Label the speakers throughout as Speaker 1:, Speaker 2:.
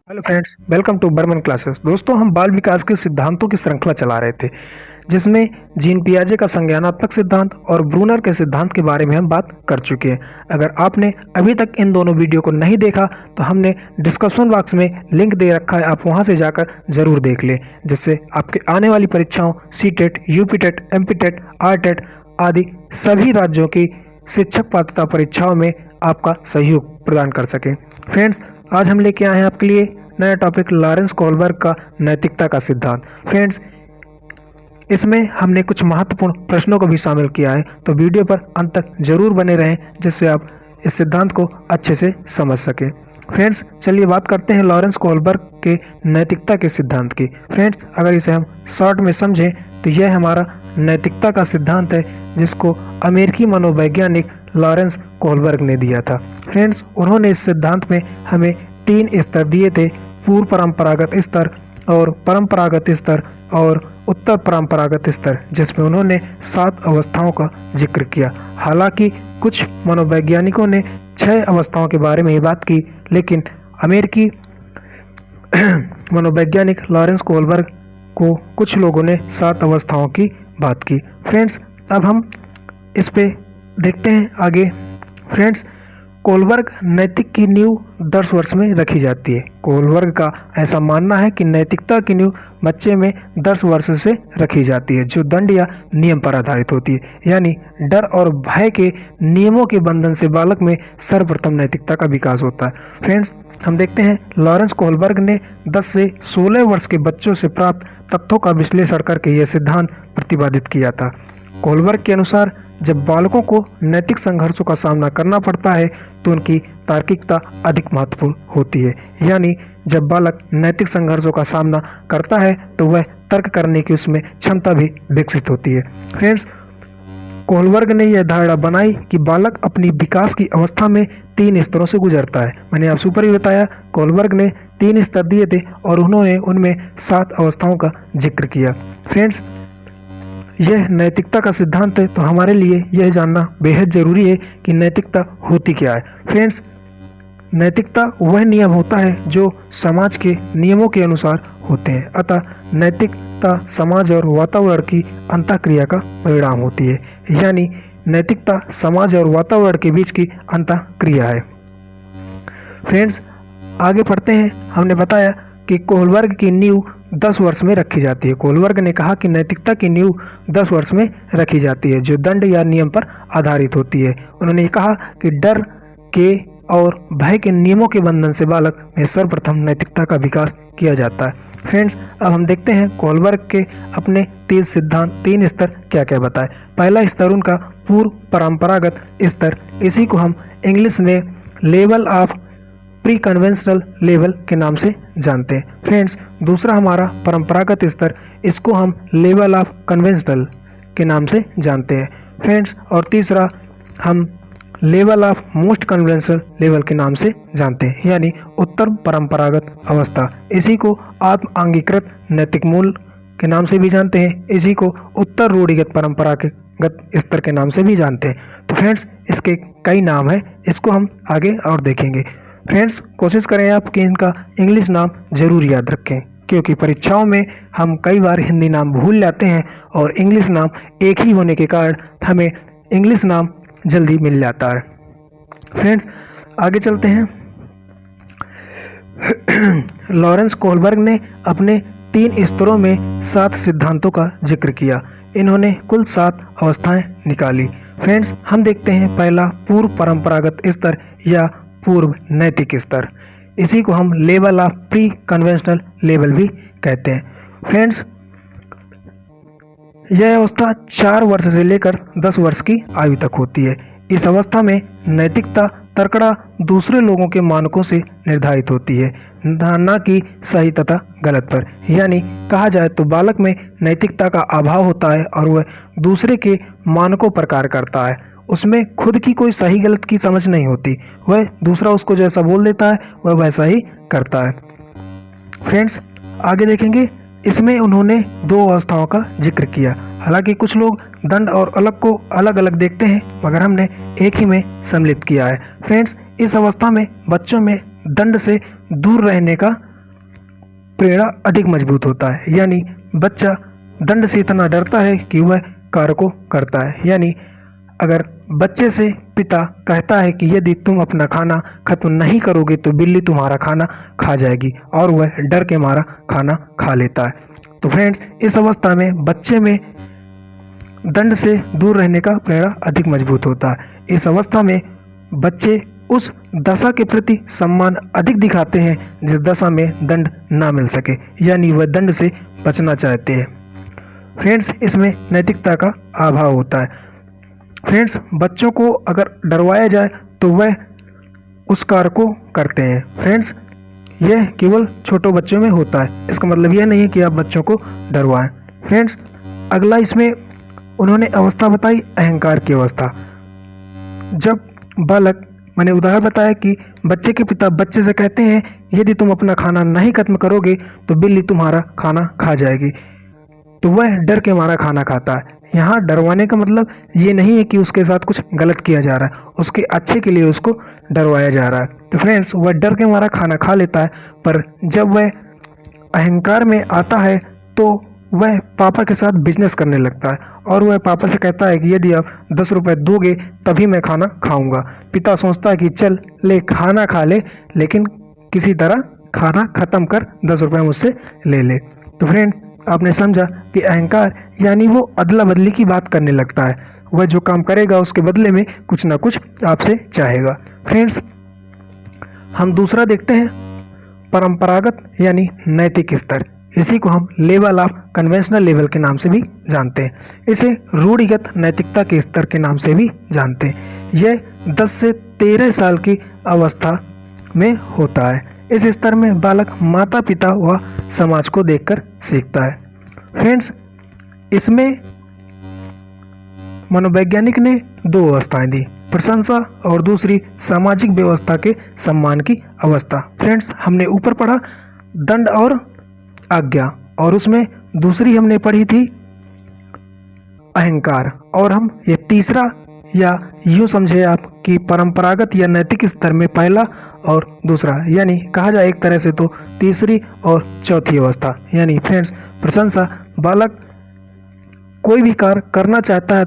Speaker 1: Hello friends, welcome to Burman classes. दोस्तों, हम बाल विकास के सिद्धांतों की श्रृंखला चला रहे थे, जिसमें जीन पियाजे का संज्ञानात्मक सिद्धांत और ब्रूनर के सिद्धांत के बारे में हम बात कर चुके हैं। अगर आपने अभी तक इन दोनों वीडियो को नहीं देखा तो हमने डिस्क्रिप्शन बॉक्स में लिंक दे रखा है, आप वहां से जाकर जरूर देख लें, जिससे आपके आने वाली परीक्षाओं सीटेट, यूपीटेट, एमपीटेट, आरटेट आदि सभी राज्यों की शिक्षक पात्रता परीक्षाओं में आपका सहयोग प्रदान कर सकें। फ्रेंड्स, आज हम लेके आए हैं आपके लिए नया टॉपिक, लॉरेंस कोहलबर्ग का नैतिकता का सिद्धांत। फ्रेंड्स, इसमें हमने कुछ महत्वपूर्ण प्रश्नों को भी शामिल किया है, तो वीडियो पर अंत तक जरूर बने रहें, जिससे आप इस सिद्धांत को अच्छे से समझ सकें। फ्रेंड्स, चलिए बात करते हैं लॉरेंस कोहलबर्ग के नैतिकता के सिद्धांत की। फ्रेंड्स, अगर इसे हम शॉर्ट में समझें तो यह हमारा नैतिकता का सिद्धांत है, जिसको अमेरिकी मनोवैज्ञानिक लॉरेंस कोहलबर्ग ने दिया था। फ्रेंड्स, उन्होंने इस सिद्धांत में हमें 3 स्तर दिए थे, पूर्व परंपरागत स्तर और परंपरागत स्तर और उत्तर परंपरागत स्तर, जिसमें उन्होंने 7 अवस्थाओं का जिक्र किया। हालांकि कुछ मनोवैज्ञानिकों ने 6 अवस्थाओं के बारे में ही बात की, लेकिन अमेरिकी मनोवैज्ञानिक लॉरेंस कोहलबर्ग को कुछ लोगों ने 7 अवस्थाओं की बात की। फ्रेंड्स, अब हम इस पे देखते हैं आगे। फ्रेंड्स, कोहलबर्ग नैतिक की नींव 10 वर्ष में रखी जाती है। कोहलबर्ग का ऐसा मानना है कि नैतिकता की नींव बच्चे में 10 वर्ष से रखी जाती है, जो दंड या नियम पर आधारित होती है। यानी डर और भय के नियमों के बंधन से बालक में सर्वप्रथम नैतिकता का विकास होता है। फ्रेंड्स, हम देखते हैं लॉरेंस कोहलबर्ग ने 10 से 16 वर्ष के बच्चों से प्राप्त तथ्यों का विश्लेषण करके यह सिद्धांत प्रतिपादित किया था। कोहलबर्ग के अनुसार जब बालकों को नैतिक संघर्षों का सामना करना पड़ता है तो उनकी तार्किकता अधिक महत्वपूर्ण होती है। यानी जब बालक नैतिक संघर्षों का सामना करता है तो वह तर्क करने की उसमें क्षमता भी विकसित होती है। फ्रेंड्स, कोहलबर्ग ने यह धारणा बनाई कि बालक अपनी विकास की अवस्था में 3 स्तरों से गुजरता है। मैंने आपसे ऊपर ही बताया, कोहलबर्ग ने 3 स्तर दिए थे और उन्होंने उनमें 7 अवस्थाओं का जिक्र किया। फ्रेंड्स, यह नैतिकता का सिद्धांत है, तो हमारे लिए यह जानना बेहद जरूरी है कि नैतिकता होती क्या है। फ्रेंड्स, नैतिकता वह नियम होता है जो समाज के नियमों के अनुसार होते हैं। अतः नैतिकता समाज और वातावरण की अंतःक्रिया का परिणाम होती है। यानी नैतिकता समाज और वातावरण के बीच की अंतःक्रिया है। फ्रेंड्स, आगे पढ़ते हैं। हमने बताया कि कोहलबर्ग की नींव 10 वर्ष में रखी जाती है। कोहलबर्ग ने कहा कि नैतिकता की नींव 10 वर्ष में रखी जाती है, जो दंड या नियम पर आधारित होती है। उन्होंने कहा कि डर के और भय के नियमों के बंधन से बालक में सर्वप्रथम नैतिकता का विकास किया जाता है। फ्रेंड्स, अब हम देखते हैं कोहलबर्ग के अपने 3 सिद्धांत, 3 स्तर क्या क्या बताए। पहला स्तर उनका पूर्व परंपरागत स्तर, इसी को हम इंग्लिश में level of pre conventional level के नाम से जानते हैं। फ्रेंड्स, दूसरा हमारा परंपरागत स्तर, इसको हम लेवल ऑफ कन्वेंशनल के नाम से जानते हैं। फ्रेंड्स, और तीसरा हम level of most conventional level के नाम से जानते हैं, यानी उत्तर परंपरागत अवस्था। इसी को आत्म अंगीकृत नैतिक मूल के नाम से भी जानते हैं। इसी को उत्तर रूढ़िगत परंपरागत स्तर के नाम से भी जानते हैं। तो फ्रेंड्स, इसके कई नाम हैं, इसको हम आगे और देखेंगे। फ्रेंड्स, कोशिश करें आप कि इनका इंग्लिश नाम जरूर याद रखें, क्योंकि परीक्षाओं में हम कई बार हिंदी नाम भूल जाते हैं और इंग्लिश नाम एक ही होने के कारण हमें इंग्लिश नाम जल्दी मिल जाता है। फ्रेंड्स, आगे चलते हैं। लॉरेंस कोहलबर्ग ने अपने 3 स्तरों में 7 सिद्धांतों का जिक्र किया। इन्होंने कुल 7 अवस्थाएं निकाली। फ्रेंड्स, हम देखते हैं पहला पूर्व परंपरागत स्तर या पूर्व नैतिक स्तर, इसी को हम level of pre conventional level भी कहते हैं। फ्रेंड्स, यह अवस्था 4 वर्ष से लेकर 10 वर्ष की आयु तक होती है। इस अवस्था में नैतिकता तर्कड़ा दूसरे लोगों के मानकों से निर्धारित होती है, न कि सही तथा गलत पर। यानी कहा जाए तो बालक में नैतिकता का अभाव होता है और वह दूसरे के मानकों पर कार्य करता है। उसमें खुद की कोई सही गलत की समझ नहीं होती, वह दूसरा उसको जैसा बोल देता है वह वैसा ही करता है। फ्रेंड्स, आगे देखेंगे। इसमें उन्होंने 2 अवस्थाओं का जिक्र किया। हालांकि कुछ लोग दंड और अलग को अलग अलग देखते हैं, मगर हमने एक ही में सम्मिलित किया है। फ्रेंड्स, इस अवस्था में बच्चों में दंड से दूर रहने का प्रेरणा अधिक मजबूत होता है। यानी बच्चा दंड से इतना डरता है कि वह कार्य को करता है। यानी अगर बच्चे से पिता कहता है कि यदि तुम अपना खाना खत्म नहीं करोगे तो बिल्ली तुम्हारा खाना खा जाएगी, और वह डर के मारा खाना खा लेता है। तो फ्रेंड्स, इस अवस्था में बच्चे में दंड से दूर रहने का प्रेरणा अधिक मजबूत होता है। इस अवस्था में बच्चे उस दशा के प्रति सम्मान अधिक दिखाते हैं जिस दशा में दंड ना मिल सके, यानी वह दंड से बचना चाहते हैं। फ्रेंड्स, इसमें नैतिकता का अभाव होता है। फ्रेंड्स, बच्चों को अगर डरवाया जाए तो वह उस कार्य को करते हैं। फ्रेंड्स, यह केवल छोटे बच्चों में होता है, इसका मतलब यह नहीं है कि आप बच्चों को डरवाएं। फ्रेंड्स, अगला इसमें उन्होंने अवस्था बताई अहंकार की अवस्था। जब बालक, मैंने उदाहरण बताया कि बच्चे के पिता बच्चे से कहते हैं यदि तुम अपना खाना नहीं खत्म करोगे तो बिल्ली तुम्हारा खाना खा जाएगी, तो वह डर के मारा खाना खाता है। यहाँ डरवाने का मतलब ये नहीं है कि उसके साथ कुछ गलत किया जा रहा है, उसके अच्छे के लिए उसको डरवाया जा रहा है। तो फ्रेंड्स, वह डर के मारा खाना खा लेता है, पर जब वह अहंकार में आता है तो वह पापा के साथ बिजनेस करने लगता है और वह पापा से कहता है कि यदि आप 10 रुपये दोगे तभी मैं खाना खाऊंगा। पिता सोचता है कि चल ले खाना खा ले, लेकिन किसी तरह खाना ख़त्म कर 10 रुपये मुझसे ले ले। तो फ्रेंड, आपने समझा कि अहंकार यानी वो अदला बदली की बात करने लगता है। वह जो काम करेगा उसके बदले में कुछ ना कुछ आपसे चाहेगा। फ्रेंड्स, हम दूसरा देखते हैं परंपरागत यानी नैतिक स्तर। इसी को हम लेवल ऑफ कन्वेंशनल लेवल के नाम से भी जानते हैं। इसे रूढ़िगत नैतिकता के स्तर के नाम से भी जानते हैं। यह 10 से 13 साल की अवस्था में होता है। इस स्तर में बालक माता पिता व समाज को देखकर सीखता है। फ्रेंड्स, इसमें मनोवैज्ञानिक ने 2 अवस्थाएं दी, प्रशंसा और दूसरी सामाजिक व्यवस्था के सम्मान की अवस्था। फ्रेंड्स, हमने ऊपर पढ़ा दंड और आज्ञा, और उसमें दूसरी हमने पढ़ी थी अहंकार, और हम ये तीसरा, या यूँ समझे आप कि परंपरागत या नैतिक स्तर में पहला और दूसरा, यानी कहा जाए एक तरह से तो तीसरी और चौथी अवस्था। यानी फ्रेंड्स, प्रशंसा, बालक कोई भी कार्य करना चाहता है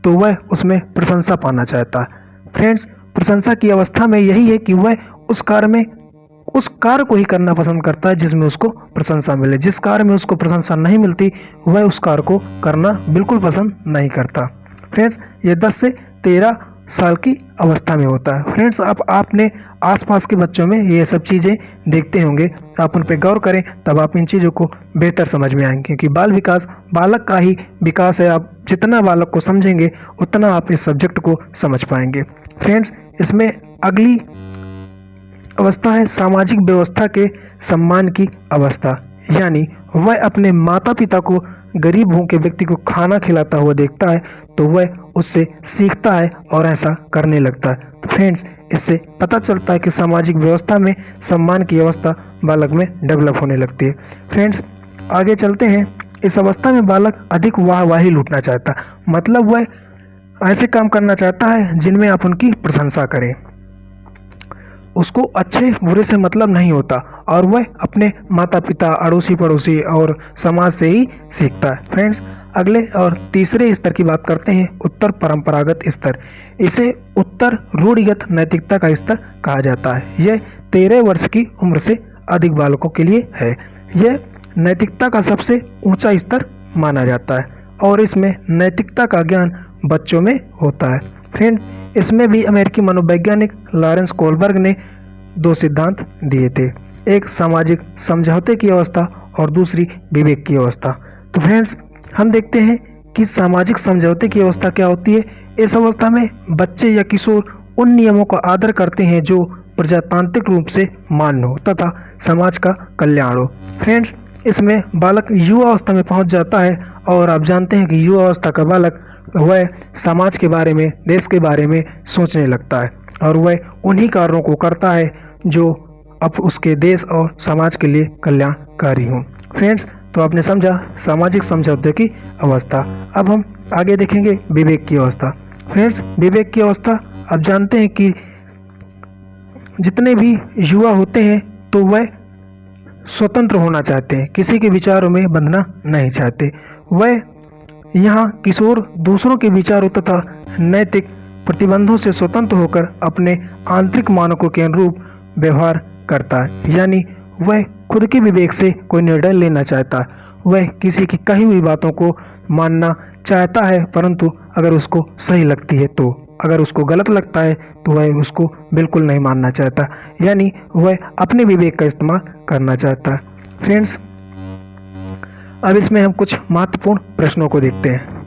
Speaker 1: तो वह उसमें प्रशंसा पाना चाहता है। फ्रेंड्स, प्रशंसा की अवस्था में यही है कि वह उस कार्य को ही करना पसंद करता है जिसमें उसको प्रशंसा मिले। जिस कार्य में उसको प्रशंसा नहीं मिलती वह उस कार्य को करना बिल्कुल पसंद नहीं करता। फ्रेंड्स, ये 10 से 13 साल की अवस्था में होता है। फ्रेंड्स, आपने आसपास के बच्चों में ये सब चीज़ें देखते होंगे, आप उन पर गौर करें, तब आप इन चीज़ों को बेहतर समझ में आएंगे, क्योंकि बाल विकास बालक का ही विकास है। आप जितना बालक को समझेंगे उतना आप इस सब्जेक्ट को समझ पाएंगे। फ्रेंड्स, इसमें अगली अवस्था है सामाजिक व्यवस्था के सम्मान की अवस्था। यानी वह अपने माता पिता को गरीब भूखे व्यक्ति को खाना खिलाता हुआ देखता है तो वह उससे सीखता है और ऐसा करने लगता है। तो फ्रेंड्स, इससे पता चलता है कि सामाजिक व्यवस्था में सम्मान की अवस्था बालक में डेवलप होने लगती है। फ्रेंड्स, आगे चलते हैं। इस अवस्था में बालक अधिक वाहवाही लूटना चाहता है, मतलब वह ऐसे काम करना चाहता है जिनमें आप उनकी प्रशंसा करें। उसको अच्छे बुरे से मतलब नहीं होता और वह अपने माता पिता, अड़ोसी पड़ोसी और समाज से ही सीखता है। फ्रेंड्स, अगले और तीसरे स्तर की बात करते हैं, उत्तर परंपरागत स्तर। इसे उत्तर रूढ़िगत नैतिकता का स्तर कहा जाता है। यह 13 वर्ष की उम्र से अधिक बालकों के लिए है। यह नैतिकता का सबसे ऊंचा स्तर माना जाता है और इसमें नैतिकता का ज्ञान बच्चों में होता है। फ्रेंड, इसमें भी अमेरिकी मनोवैज्ञानिक लॉरेंस कोलबर्ग ने 2 सिद्धांत दिए थे, एक सामाजिक समझौते की अवस्था और दूसरी विवेक की अवस्था। तो फ्रेंड्स, हम देखते हैं कि सामाजिक समझौते की अवस्था क्या होती है। इस अवस्था में बच्चे या किशोर उन नियमों का आदर करते हैं जो प्रजातांत्रिक रूप से मान्य हो तथा समाज का कल्याण हो। फ्रेंड्स, इसमें बालक युवा अवस्था में पहुंच जाता है और आप जानते हैं कि युवा अवस्था का बालक वह समाज के बारे में, देश के बारे में सोचने लगता है और वह उन्हीं कार्यों को करता है जो अब उसके देश और समाज के लिए कल्याणकारी हों। फ्रेंड्स, तो आपने समझा सामाजिक समझौते की अवस्था। अब हम आगे देखेंगे विवेक की अवस्था। फ्रेंड्स, विवेक की अवस्था आप जानते हैं कि जितने भी युवा होते हैं तो वह स्वतंत्र होना चाहते हैं, किसी के विचारों में बंधना नहीं चाहते। वह यहाँ किशोर दूसरों के विचारों तथा नैतिक प्रतिबंधों से स्वतंत्र होकर अपने आंतरिक मानकों के अनुरूप व्यवहार करता है, यानी वह खुद के विवेक से कोई निर्णय लेना चाहता है। वह किसी की कही हुई बातों को मानना चाहता है, परंतु अगर उसको सही लगती है तो, अगर उसको गलत लगता है तो वह उसको बिल्कुल नहीं मानना चाहता, यानी वह अपने विवेक का इस्तेमाल करना चाहता है। फ्रेंड्स, अब इसमें हम कुछ महत्वपूर्ण प्रश्नों को देखते हैं।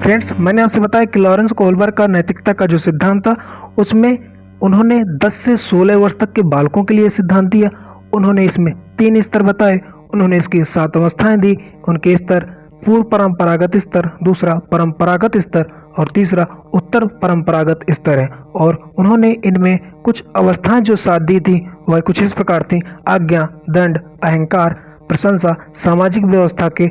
Speaker 1: फ्रेंड्स, मैंने आपसे बताया कि लॉरेंस कोहलबर्ग का नैतिकता का जो सिद्धांत था उसमें उन्होंने 10 से 16 वर्ष तक के बालकों के लिए सिद्धांत दिया। उन्होंने इसमें 3 स्तर बताए। उन्होंने इसकी 7 अवस्थाएं दी। उनके स्तर पूर्व परंपरागत स्तर, दूसरा परंपरागत स्तर और तीसरा उत्तर परंपरागत स्तर है। और उन्होंने इनमें कुछ अवस्थाएं जो साथ दी थी वह कुछ इस प्रकार थी: आज्ञा, दंड, अहंकार, प्रशंसा, सामाजिक व्यवस्था के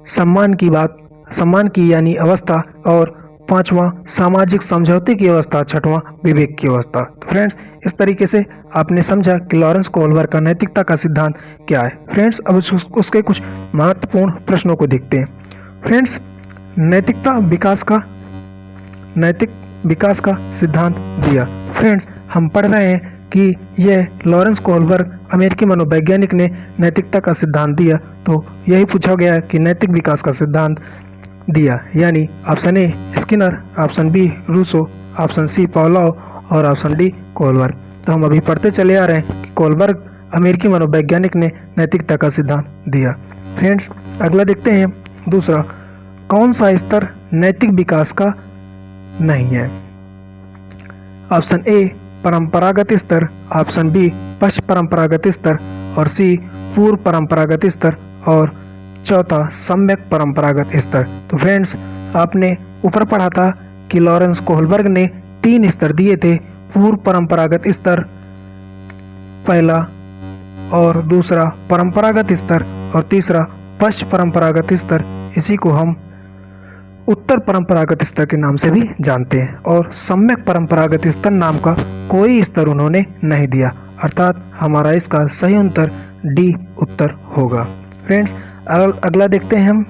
Speaker 1: सम्मान की यानी अवस्था, और 5वां सामाजिक समझौते की अवस्था, 6वां विवेक की अवस्था। तो फ्रेंड्स, इस तरीके से आपने समझा कि लॉरेंस कोहलबर्ग का नैतिकता का सिद्धांत क्या है। फ्रेंड्स, अब उसके कुछ महत्वपूर्ण प्रश्नों को देखते हैं। फ्रेंड्स, नैतिक विकास का सिद्धांत दिया। फ्रेंड्स, हम पढ़ रहे हैं कि यह लॉरेंस कोहलबर्ग अमेरिकी मनोवैज्ञानिक ने नैतिकता का सिद्धांत दिया। तो यही पूछा गया कि नैतिक विकास का सिद्धांत दिया, यानी option A Skinner, option B Rousseau, option C Pavlov और ऑप्शन डी कोहलबर्ग। तो हम अभी पढ़ते चले आ रहे हैं कि कोहलबर्ग अमेरिकी मनोवैज्ञानिक ने नैतिकता का सिद्धांत दिया। फ्रेंड्स, अगला देखते हैं। दूसरा, कौन सा स्तर नैतिक विकास का नहीं है? ऑप्शन ए परंपरागत स्तर, ऑप्शन बी पश्च परंपरागत स्तर और सी पूर्व परंपरागत स्तर और चौथा सम्यक परंपरागत स्तर। तो फ्रेंड्स, आपने ऊपर पढ़ा था कि लॉरेंस कोहलबर्ग ने 3 स्तर दिए थे: पूर्व परंपरागत स्तर पहला, और दूसरा परंपरागत स्तर और तीसरा पश्च परंपरागत स्तर। इसी को हम उत्तर परंपरागत स्तर के नाम से भी जानते हैं। और सम्यक परंपरागत स्तर नाम का कोई स्तर उन्होंने नहीं दिया, अर्थात हमारा इसका सही उत्तर डी उत्तर होगा। फ्रेंड्स, अगला देखते हैं हम।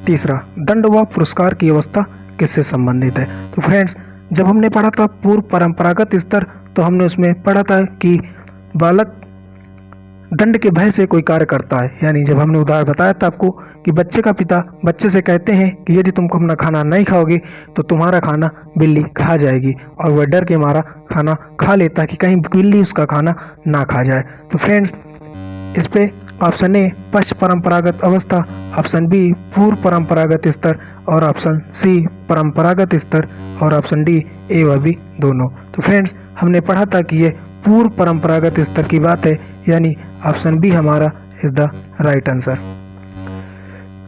Speaker 1: तीसरा, दंड व पुरस्कार की अवस्था किससे संबंधित है? तो फ्रेंड्स, जब हमने पढ़ा था पूर्व परंपरागत स्तर, तो हमने उसमें पढ़ा था कि बालक दंड के भय से कोई कार्य करता है, यानी जब हमने उदाहरण बताया था आपको कि बच्चे का पिता बच्चे से कहते हैं कि यदि तुम अपना खाना नहीं खाओगे तो तुम्हारा खाना बिल्ली खा जाएगी, और वह डर के मारा खाना खा लेता है कि कहीं बिल्ली उसका खाना ना खा जाए। तो फ्रेंड्स, इस पे ऑप्शन ए पश्च परंपरागत अवस्था, ऑप्शन बी पूर्व परंपरागत स्तर और ऑप्शन सी परंपरागत स्तर और ऑप्शन डी ए व बी दोनों। तो फ्रेंड्स, हमने पढ़ा था कि ये पूर्व परंपरागत स्तर की बात है, यानी ऑप्शन बी हमारा इज द राइट आंसर।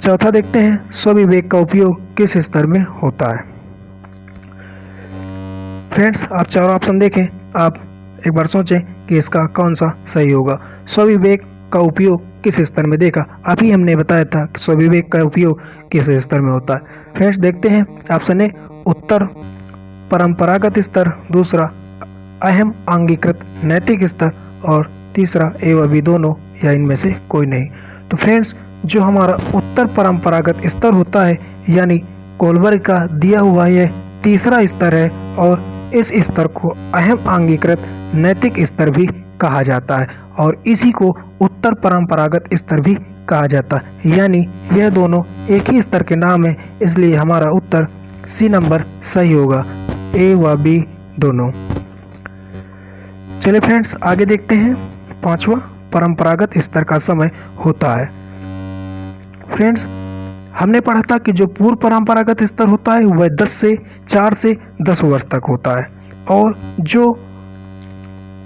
Speaker 1: चौथा देखते हैं, स्वविवेक का उपयोग किस स्तर में होता है? फ्रेंड्स, आप चारों ऑप्शन देखें, आप एक बार सोचें कि इसका कौन सा सही होगा। स्वविवेक का उपयोग किस स्तर में? देखा अभी हमने बताया था कि स्वविवेक का उपयोग किस स्तर में होता है। फ्रेंड्स, देखते हैं। ऑप्शन ए उत्तर परंपरागत स्तर, दूसरा अहम अंगीकृत नैतिक स्तर और तीसरा ए व बी दोनों या इनमें से कोई नहीं। तो फ्रेंड्स, जो हमारा उत्तर परंपरागत स्तर होता है, यानी कोहलबर्ग का दिया हुआ यह तीसरा स्तर है, और इस स्तर को अहम अंगीकृत नैतिक स्तर भी कहा जाता है और इसी को उत्तर परंपरागत स्तर भी कहा जाता है, यानी यह दोनों एक ही स्तर के नाम है, इसलिए हमारा उत्तर सी नंबर सही होगा, ए व बी दोनों। चलिए फ्रेंड्स, आगे देखते हैं। पांचवा, परंपरागत स्तर का समय होता है। फ्रेंड्स, हमने पढ़ा था कि जो पूर्व परंपरागत स्तर होता है वह 4 से 10 वर्ष तक होता है, और जो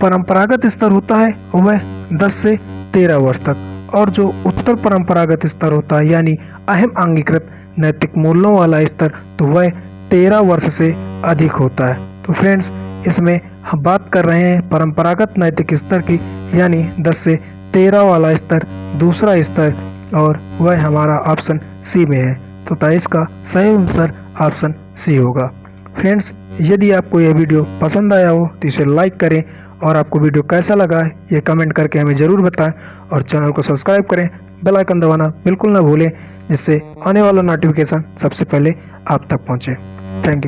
Speaker 1: परंपरागत स्तर होता है वह 10 से 13 वर्ष तक, और जो उत्तर परंपरागत स्तर होता है यानी अहम अंगीकृत नैतिक मूल्यों वाला स्तर, तो वह 13 वर्ष से अधिक होता है। तो फ्रेंड्स, इसमें हम बात कर रहे हैं परंपरागत नैतिक स्तर की, यानी 10 से 13 वाला स्तर दूसरा स्तर, और वह हमारा ऑप्शन सी में है। तो इसका सही आंसर ऑप्शन सी होगा। फ्रेंड्स, यदि आपको यह वीडियो पसंद आया हो तो इसे लाइक करें और आपको वीडियो कैसा लगा है ये कमेंट करके हमें ज़रूर बताएं और चैनल को सब्सक्राइब करें, बेल आइकन दबाना बिल्कुल ना भूलें, जिससे आने वाला नोटिफिकेशन सबसे पहले आप तक पहुंचे। Thank you.